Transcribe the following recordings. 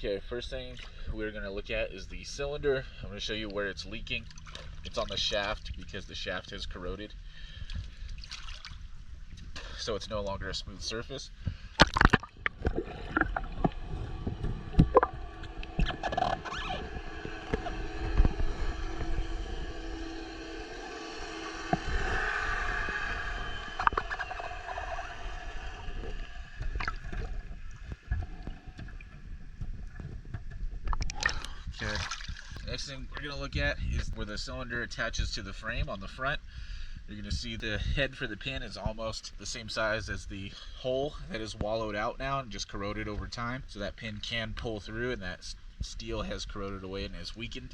Okay, first thing we're going to look at is the cylinder. I'm going to show you where it's leaking. It's on the shaft because the shaft has corroded, so it's no longer a smooth surface. Okay. Next thing we're going to look at is where the cylinder attaches to the frame on the front. You're going to see the head for the pin is almost the same size as the hole that is wallowed out now and just corroded over time. So that pin can pull through, and that steel has corroded away and is weakened.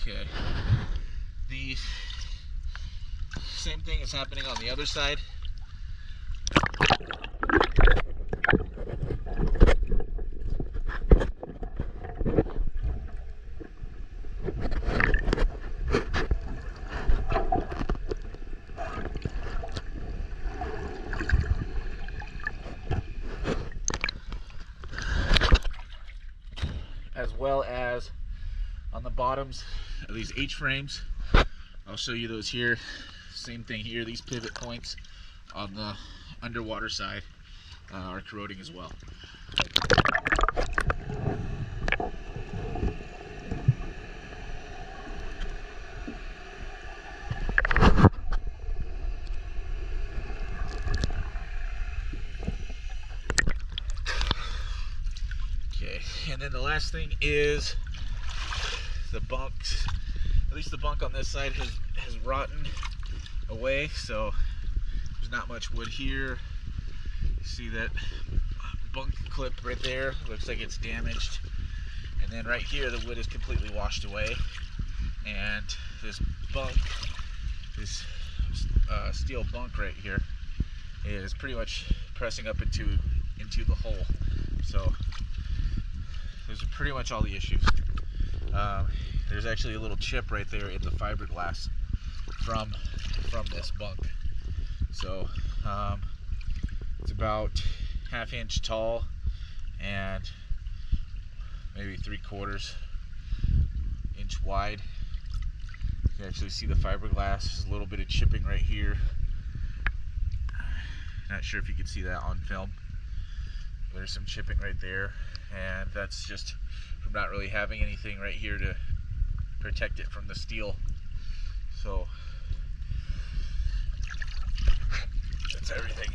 Okay, the same thing is happening on the other side. As well as on the bottoms of these H-frames. I'll show you those here. Same thing here. These pivot points on the underwater side are corroding as well. Okay, and then the last thing is the bunks. At least the bunk on this side has rotten away, so there's not much wood here. You see that bunk clip right there, looks like it's damaged. And then right here the wood is completely washed away, and this bunk, this steel bunk right here, is pretty much pressing up into the hole. So those are pretty much all the issues. There's actually a little chip right there in the fiberglass from this bunk. So it's about 1/2 inch tall and maybe 3/4 inch wide. You can actually see the fiberglass. There's a little bit of chipping right here. Not sure if you can see that on film. There's some chipping right there, and that's just from not really having anything right here to protect it from the steel. So that's everything.